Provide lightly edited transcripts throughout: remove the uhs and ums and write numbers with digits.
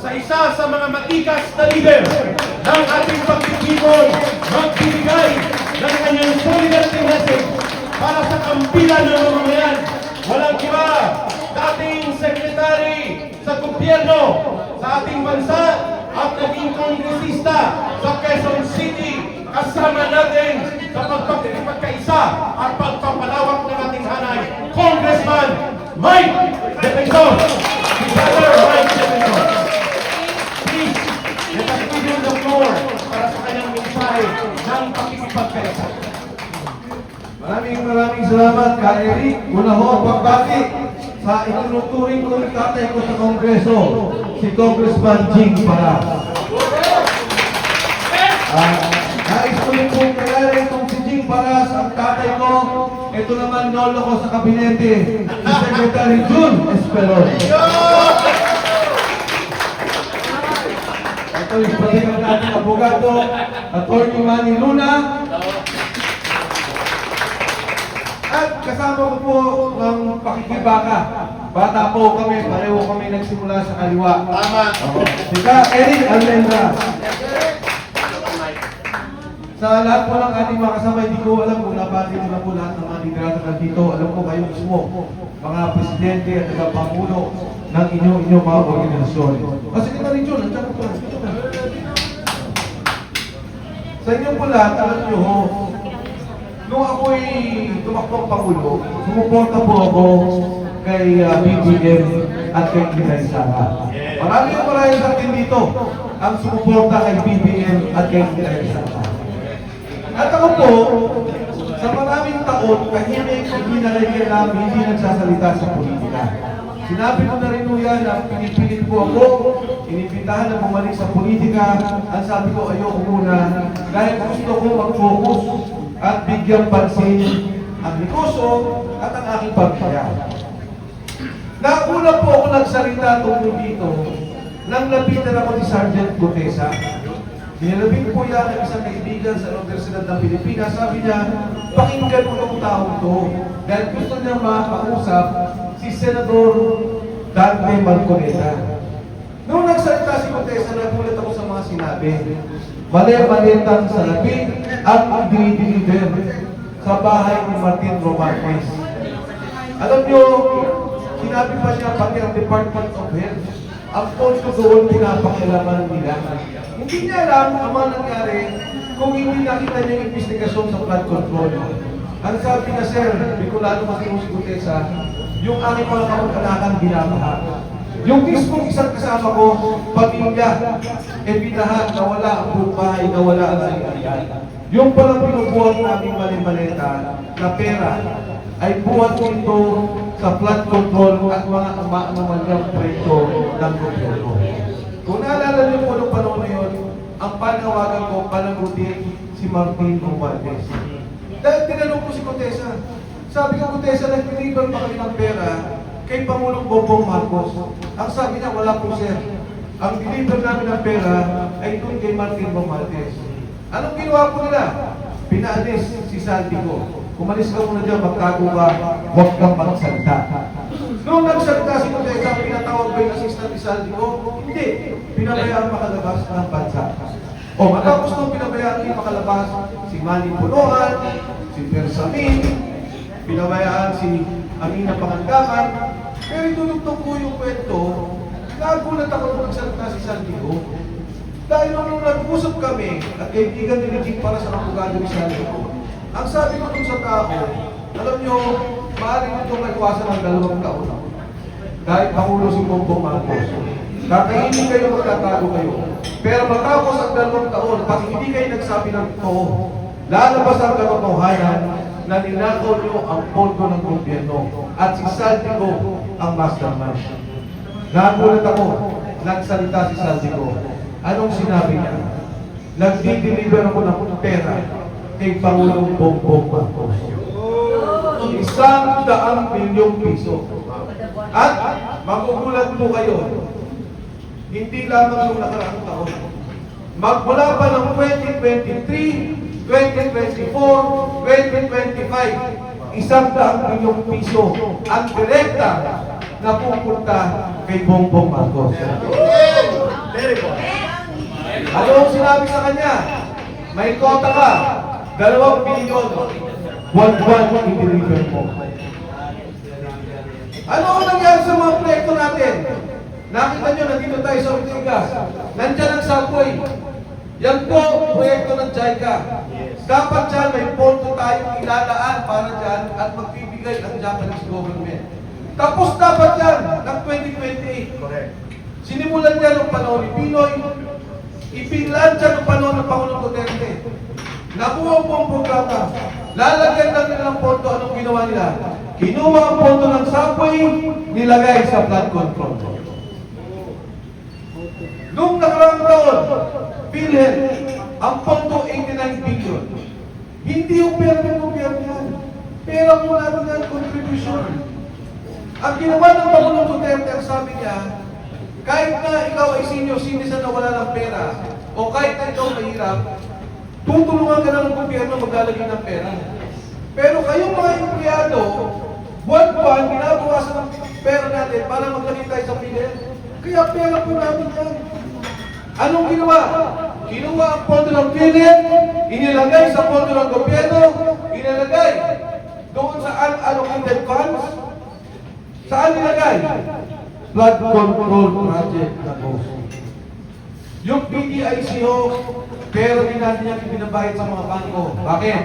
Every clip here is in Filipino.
sa isa sa mga matikas na lider ng ating pagtitipon magbibigay ng kanyang solidarity message para sa kampilan ng mamamayan. Walang iba, dating sekretary sa gobyerno sa ating bansa at naging kongresista sa Quezon City, kasama natin sa pagpagkaisa at pagpapalawak ng ating hanay, Congressman Mike Defensor. Brother Mike Defensor. Please, let us give him the floor para sa kanyang mensahe ng pakikipagkaisa. Maraming salamat, Ka Eric. Una ho, pagbati sa itinuturing ko ng tatay ko sa Kongreso, si Congressman Jing Paras. Nais ko rin pong kilala itong si Jing Paras, ang tatay ko. Ito naman lolo ko sa kabinete, si Secretary Jun Esperon. Ito yung patingan natin abogado, Atty. Manny Luna. At kasama ko po ng pakikibaka. Bata po kami, pareho kami nagsimula sa kaliwa. Tama. Sika Eric Almendra. Sa lahat po ng ating mga kasama, hindi ko alam kung nabati mo na po lahat ng mga liderata dito. Alam ko kayo mismo, mga presidente at tagapangulo ng inyong mga organisasyon. Kasi kita rin yun, nandiyan po. Sa inyo po lahat, alam nyo ho, nung ako'y tumakbong Pangulo, sumuporta po ako kay BBM at kay Inay Sara. Maraming sa atin dito ang sumuporta kay BBM at kay Inay Sara. At ako po, sa maraming taon, kahit hindi nakikialam, hindi nagsasalita sa politika. Sinabi ko na rin yan na pinipilit po ako, inibitahan na bumalik sa politika. Ang sabi ko, ayoko muna, dahil gusto ko mag-focus at bigyan pansin ang negosyo at ang aking pagkaya. Nauna po ako nagsalita tungkol dito nang lapitan ako ni Sergeant Gutesa. Sinilabing po yan ng isang kaibigan sa Universidad ng Pilipinas. Sabi niya, pakinggan mo ng tao to dahil gusto niya makausap si Senador Dante Marcoleta. Noong nagsalita si Gutesa, nagulat ako sa mga sinabi. Mali-malitang salapi at dinideliver sa bahay ni Martin Romantes. Alam niyo, sinabi pa niya pati ang Department of Health. Ang pondo doon pinapakialaman nila. Hindi niya alam ang mga nangyari kung hindi nakita niya yung investigasyon sa flood control. Ang sabi na, sir, Bicolano Mateo si Gutesa, yung aking mga kamag-anakan binabaha. Yung mismong isang kasama ko, pamilya, binahan na wala ang buhay, na wala ang salihan. Yung palang pinubuhat namin mali-maleta na pera ay buhat nito sa flood control at mga anomalyang proyekto ng gobyerno. Kung naalala niyo po noong panahon na yun, ang panawagan ko, panagutin si Martin Romualdez. Dahil tinanong ko si Gutesa, sabi ko, Gutesa, nag-deliver pa kami ng pera kay Pangulong Bongbong Marcos. Ang sabi niya, wala po sir. Ang deliver namin ng pera ay doon kay Martin Romualdez. Anong ginawa po nila? Pinaalis si Saldico. Kumalis ka muna dyan, magtago ka, huwag kang magsalita. Noong nagsalita si Gutesa, pinatawag ba yung assistant ni Saldico? Hindi. Pinabayaan makalabas ng bansa. O matapos nung pinabayaan yung makalabas, si Manny Punoan, si Persamin, pinabayaan si Amina Pangandaman. Pero itulugtong ko yung kwento, nagulat ako nung nagsalita si Saldico. Dahil nung nag-usap kami at kaibigan nililig para sa abogado ni Saldico, ang sabi ko dun sa tao, alam nyo, maaaring nito maiwasan ng 2 taon. Dahil Pangulo si Bongbong Marcos. Kakainin kayo, magtatago kayo. Pero matapos ang 2 taon, pag hindi kayo nagsabi ng totoo, lalabas ang katotohanan na ninakaw nyo ang pondo ng gobyerno at si Saldico ang mastermind. Nagulat ako, nagsalita si Saldico. Anong sinabi niya? Nagdi-deliver ako ng pera kay Pangulong Bongbong Marcos. 100 milyong piso. At magugulat po kayo, hindi lamang yung nakaraang taon. Magmula pa ng 2023, 2024, 2025, 100 milyong piso ang direkta na pupunta kay Bongbong Marcos. Ano ang sinabi sa kanya? May kota ka, 2 bilyon. Buwan-buwan i-deliver mo. Ano ang nangyari sa mga proyekto natin? Nakita nyo, nandito tayo sa Ortigas. Nandyan ang subway. Yan po, proyekto ng JICA. Dapat dyan may pondo tayong ilalaan para dyan at magbibigay ang Japanese government. Tapos dapat dyan ng 2028. Correct. Sinimulan niya ng panahon ni Pinoy, ipinlan siya ng panahon ng Pangulong Duterte. Nabuo po ang programa. Lalagyan lang nila ng pondo. Anong ginawa nila? Kinuha ang pondo ng subway, nilagay sa flood control. Noong nakaraang taon, PhilHealth, ang pondo 89 billion. Hindi yung pera ng gobyerno yan. Pera po natin yan, contribution. Ang ginawa ng Pangulong Duterte, ang sabi niya, kahit na ikaw ay senior citizen na wala ng pera, o kahit na ikaw mahirap, tutulungan ka na ng gobyerno maglalagay ng pera. Pero kayong mga empleyado, buwan-buwan, binabawasan ng pera natin para maglagay tayo sa PhilHealth. Kaya pera po natin yan. Anong ginawa? Kinuha ang pondo ng PhilHealth, inilagay sa pondo ng gobyerno, inilagay doon sa unallocated funds. Saan nilagay? Flood control project na po. Yung PDICO, pero din natin yung binabayad sa mga bangko. Bakit?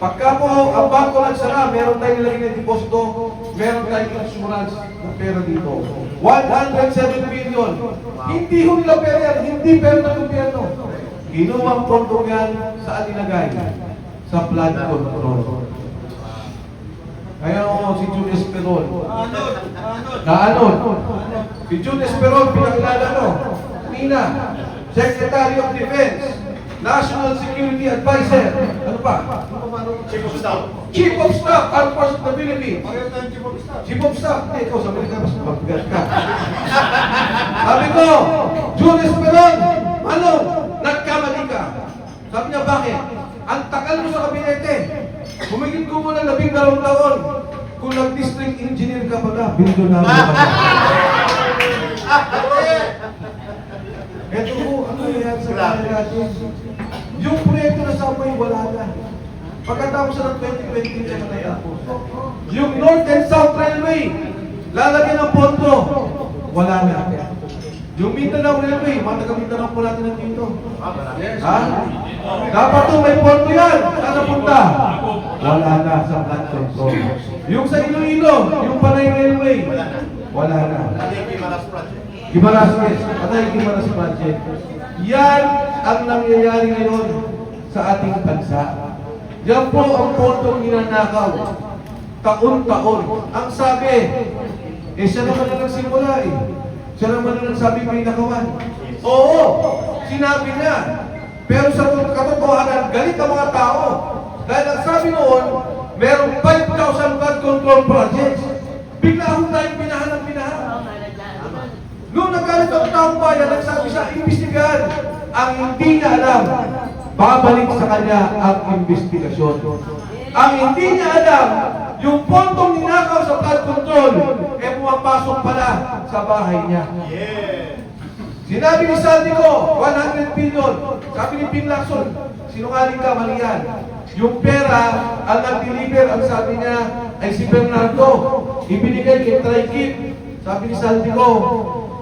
Pagka po ang bangko nagsara, meron tayong nilagay na deposito, meron tayong insurance ng pera dito. 107 billion. Hindi ho nila pera yan, hindi pera ng gobyerno. Kinuha ang pondo yan, saan nilagay? Sa flood control. Kaya si Julius Esperon. Naanon. Si Julius Esperon, pinakilala mo. Nina, Secretary of Defense, National Security Advisor. Ano pa? Chief of Staff. Chief of Staff, Armed Forces of the Philippines. Pareho tayong Chief of Staff. Chief of Staff. Eh, ikaw, sabi ka, mas magbigat ka. Sabi ko, Julius Esperon, ano? Nagkamali ka. Sabi niya, bakit? Ang takal mo sa kabinete. Humigit ko muna 12 taon. Kung nag-district engineer ka pala, bilyonaryo ka pa. Ito po, ano yan sa kanila natin? Yung proyekto na subway, wala na. Pagkatapos ng 2020, siya na po. Yung North and South Railway, lalagyan ng pondo, wala na. Yung Mindanao Railway, mataga-Mindanao po natin nandito. Ha? Dapat to may pondo yan. Saan napunta? Wala na sa flood control. Yung sa Iloilo, yung Panay Railway, wala na. Gimaras Project. Gimaras, yes. Patay Gimaras Project. Yan ang nangyayari ngayon sa ating bansa. Yan po ang pondong ninanakaw. Taon-taon. Ang sabi, siya naman na nagsimula eh. Siya naman na nagsabi may nakawan. Oo, sinabi niya. Pero sa katotohanan, galit ang mga tao. Dahil ang sabi noon, merong 5,000 flood control projects. Bigla akong tayong pinahan. Noong nagalit ang taong bayan, nagsabi siya, imbestigahan. Ang hindi niya alam, babalik sa kanya ang investigasyon. Ang hindi niya alam, yung pondong ninakaw sa flood control, pumapasok pala sa bahay niya. Sinabi ni Saldico, 100 billion. Sabi ni Ping Lacson, sinungaling ka, mali yan. Yung pera, ang nag-deliver, ang sabi niya, ay si Bernardo. Ibinigay kay Trikip. Sabi ni Saldico,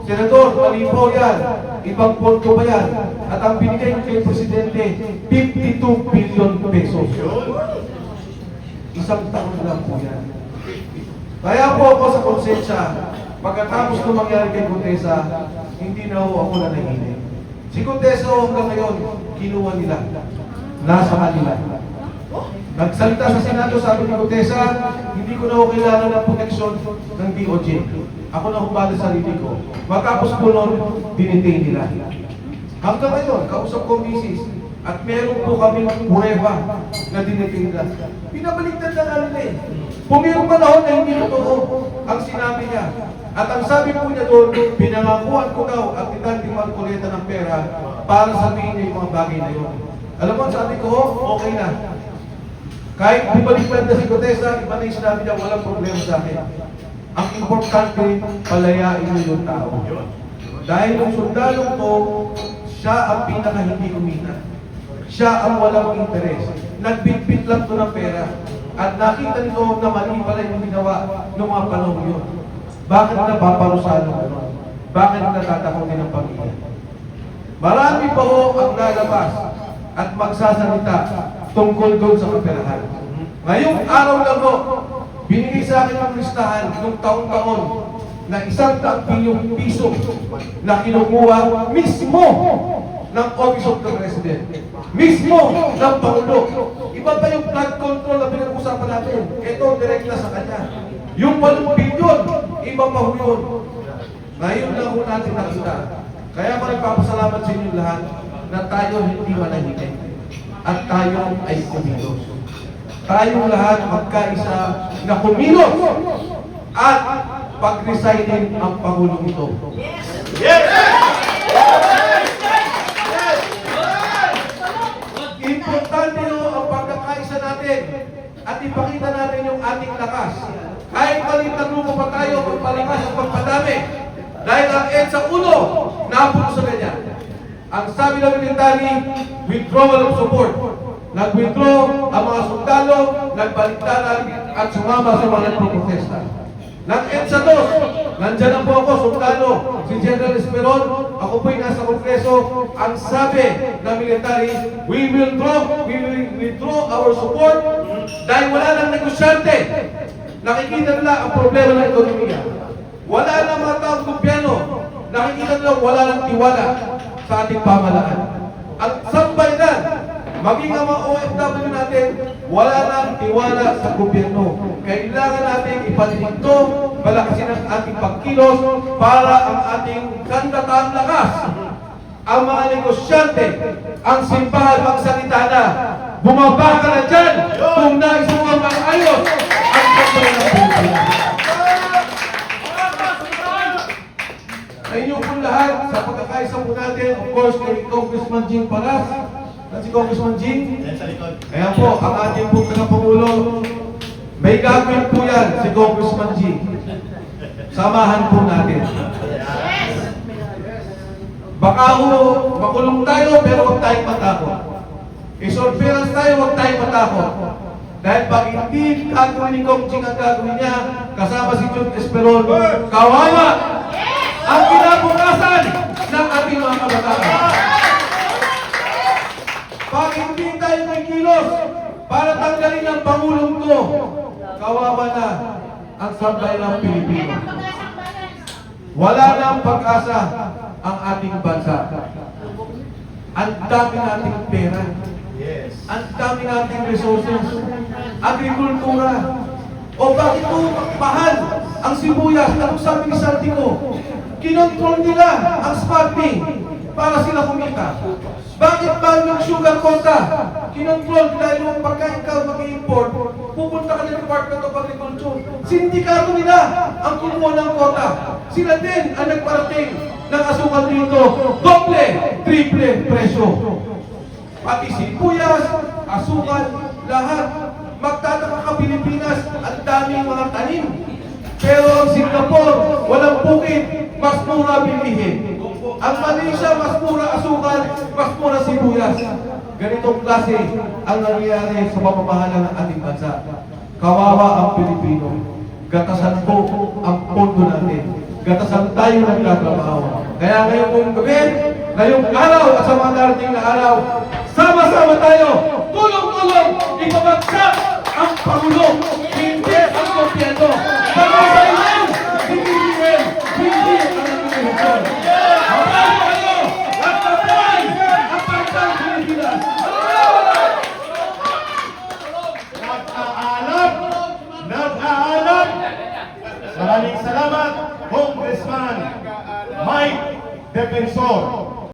Senador, mali po yan. Ibang pondo ba yan? At ang binigay kay Presidente, 52 billion pesos. Isang taon lang po yan. Kaya po ako sa konsensya, pagkatapos ng mangyari kay Contessa, hindi na ako nanahimik. Si Contessa hanggang ngayon, kinuha nila. Nasa kanila. Nagsalita sa Senado, sabi ni Contessa, hindi ko na ako kailangan ng proteksyon ng DOJ. Ako na humbala sa sarili ko. Matapos po noon, dinitain nila. Hanggang ngayon, kausap ko misis, at meron po kami prueba na dinitain nila. Pinabaliktad na nila eh. Pumirong panahon na hindi totoo ang sinabi niya. At ang sabi po niya doon, pinangakuan ko daw at Dante Marcoleta ng pera para sabihin niya yung mga bagay na yun. Alam mo, sabi ko, okay na. Kahit bumaliktad na si Contessa, iba na yung sinabi niya, walang problema sa akin. Ang importante, palayain niyo yung tao. Dahil yung sundalong to, Siya ang pinaka hindi kumita. Siya ang walang interes. Nagbitbit lang to ng pera. At nakita nito na mali pala yung ginawa noong mga panahon yun. Bakit napaparusahan ng ano? Bakit natatakotin ng pamilya? Marami pa ho ang lalabas at magsasalita tungkol doon sa kaperahan. Ngayong araw lang ho, binigay sa akin ang listahan ng taon-taon na 100 bilyong piso na kinukuha mismo ng Office of the President. Mismo ng Pangulo. Iba pa yung flood control na pinag-usapan natin. Ito, direkta sa kanya. Yung 8 bilyon, iba pa ho yun. Ngayon lang ho natin nakita. Kaya ako nagpapasalamat sa inyo lahat na tayo hindi manahimik. At tayo ay kumilos. Tayong lahat magkaisa na kumilos at pag-resignin ang Pangulong ito. Yes! Importante nyo ang pagkakaisa natin at ipakita natin yung ating lakas. Kahit maliit na grupo pa tayo, magpalakas at magpadami. Dahil ang EDSA uno, napuno sa ganyan. Ang sabi ng military, withdrawal of support. Nag-withdraw ang mga sundalo, nagbaliktaran at sumama sa mga protesta. Ng EDSA 2, nandyan na po ako, sundalo, si General Esperon, ako po'y nasa Kongreso. Ang sabi ng military, we will withdraw our support dahil wala nang negosyante. Nakikita nila ang problema ng ekonomiya. Wala nang mga taong gobyerno. Nakikita nila wala nang tiwala sa ating pamahalaan. Ang sampay na, maging ang mga OFW natin, wala nang tiwala sa gobyerno. Kailangan natin ipaninto, palakasin ang ating pagkilos para ang ating kandataan lakas. Ang mga negosyante, ang simbahan magsalita na, bumaba ka na dyan kung nais mo ang maayos ang pagkakas ng Pilipinas. Sa inyo po lahat, sa pagkakaisa po natin, of course, kay Congressman Jing Paras, si Congressman Jing. Yan sa likod. Ayan po, ang ating po tagapangulo. May gagawin po yan, si Congressman Jing. Samahan po natin. Baka ho, makulong tayo, pero huwag tayong matakot. Isurveillance tayo, huwag tayong matakot. Dahil pag hindi gagawin ni Kong Jing ang gagawin niya, kasama si Jun Esperon, kawawa ang kinabukasan ng ating mga kabataan. Pag hindi tayo may kilos para tanggalin ang Pangulong ko, kawawa na ang sablay ng Pilipino. Wala na ang pag-asa ang ating bansa. Ang dami nating pera. Yes. Ang dami nating resources. Agrikultura. O bakit po mahal ang sibuyas? Anong sabi ni Saltico? Kinontrol nila ang smuggling para sila kumita. Bakit ba yung sugar quota? Kinontrol dahil yung pagka ikaw mag-i-import, pupunta ka ng Department of Agriculture. Sindikato nila ang kumuha ng quota. Sila din ang nagparating ng asukal dito. Doble, triple presyo. Pati sibuyas, asukal, lahat. Magtataka ka Pilipinas, ang daming mga tanim. Pero ang Singapore, walang bukid, mas mura bilihin. Ang Malaysia, mas mura asukal, mas mura sibuyas. Ganitong klase ang nangyayari sa pamamahala ng ating bansa. Kawawa ang Pilipino. Gatasan po ang pondo natin. Gatasan tayo nagtatrabaho. Kaya ngayong gabi, ngayong araw at sa mga darating na araw, sama-sama tayo, tulong-tulong, ipabagsak ang Pangulo, hindi ang gobyerno. Pag-isayin, hindi rin, hindi ang administrasyon. Mabago kayo, at patay ang pagkang Pilipinas. Nag-aalap! Maraming salamat, Congressman Mike Defensor.